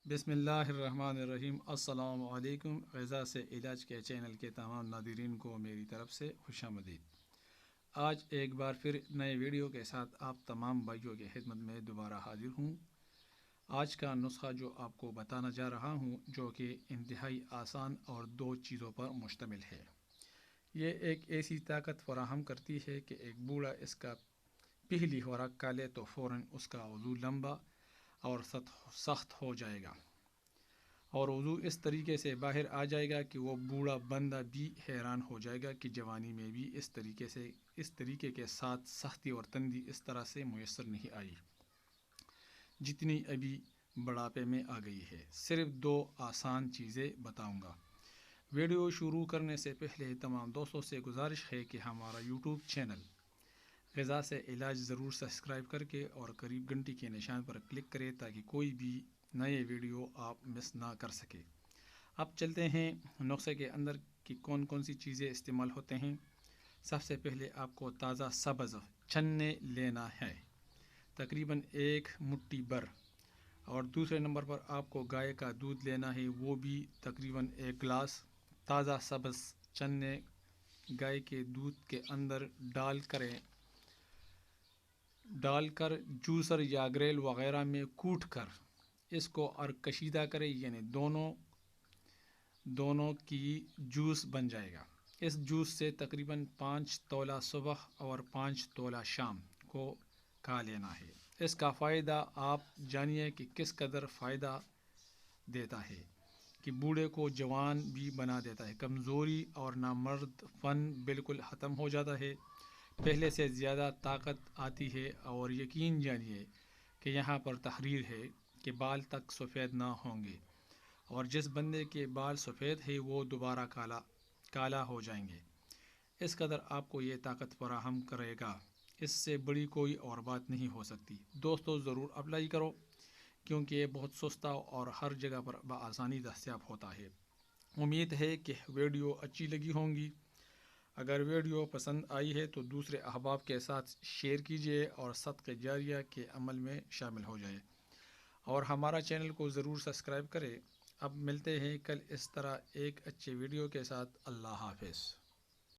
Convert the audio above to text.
بسم اللہ الرحمن الرحیم۔ السلام علیکم۔ غذا سے علاج کے چینل کے تمام ناظرین کو میری طرف سے خوش آمدید۔ آج ایک بار پھر نئے ویڈیو کے ساتھ آپ تمام بھائیوں کی خدمت میں دوبارہ حاضر ہوں۔ آج کا نسخہ جو آپ کو بتانا جا رہا ہوں، جو کہ انتہائی آسان اور 2 چیزوں پر مشتمل ہے۔ یہ ایک ایسی طاقت فراہم کرتی ہے کہ ایک بوڑھا اس کا پہلی خوراک کھا لے تو فوراً اس کا وضو لمبا اور سخت ہو جائے گا، اور وضو اس طریقے سے باہر آ جائے گا کہ وہ بوڑھا بندہ بھی حیران ہو جائے گا کہ جوانی میں بھی اس طریقے کے ساتھ سختی اور تندی اس طرح سے میسر نہیں آئی جتنی ابھی بڑھاپے میں آ گئی ہے۔ صرف 2 آسان چیزیں بتاؤں گا۔ ویڈیو شروع کرنے سے پہلے تمام دوستوں سے گزارش ہے کہ ہمارا یوٹیوب چینل غذا سے علاج ضرور سبسکرائب کر کے اور قریب گھنٹی کے نشان پر کلک کرے تاکہ کوئی بھی نئے ویڈیو آپ مس نہ کر سکے۔ اب چلتے ہیں نسخے کے اندر کہ کون کون سی چیزیں استعمال ہوتے ہیں۔ سب سے پہلے آپ کو تازہ سبز چنے لینا ہے، تقریباً 1 مٹھی بھر، اور دوسرے نمبر پر آپ کو گائے کا دودھ لینا ہے، وہ بھی تقریباً 1 گلاس۔ تازہ سبز چنے گائے کے دودھ کے اندر ڈال کر جوسر یا گریل وغیرہ میں کوٹ کر اس کو اور کشیدہ کرے، یعنی دونوں کی جوس بن جائے گا۔ اس جوس سے تقریباً 5 تولہ صبح اور 5 تولہ شام کو کھا لینا ہے۔ اس کا فائدہ آپ جانیے کہ کس قدر فائدہ دیتا ہے کہ بوڑھے کو جوان بھی بنا دیتا ہے، کمزوری اور نامرد پن بالکل ختم ہو جاتا ہے، پہلے سے زیادہ طاقت آتی ہے، اور یقین جانیے کہ یہاں پر تحریر ہے کہ بال تک سفید نہ ہوں گے، اور جس بندے کے بال سفید ہے وہ دوبارہ کالا ہو جائیں گے۔ اس قدر آپ کو یہ طاقت فراہم کرے گا، اس سے بڑی کوئی اور بات نہیں ہو سکتی۔ دوستو ضرور اپلائی کرو، کیونکہ یہ بہت سستا اور ہر جگہ پر بآسانی دستیاب ہوتا ہے۔ امید ہے کہ ویڈیو اچھی لگی ہوں گی۔ اگر ویڈیو پسند آئی ہے تو دوسرے احباب کے ساتھ شیئر کیجیے اور صدقہ جاریہ کے عمل میں شامل ہو جائے، اور ہمارا چینل کو ضرور سبسکرائب کرے۔ اب ملتے ہیں کل اس طرح ایک اچھے ویڈیو کے ساتھ۔ اللہ حافظ۔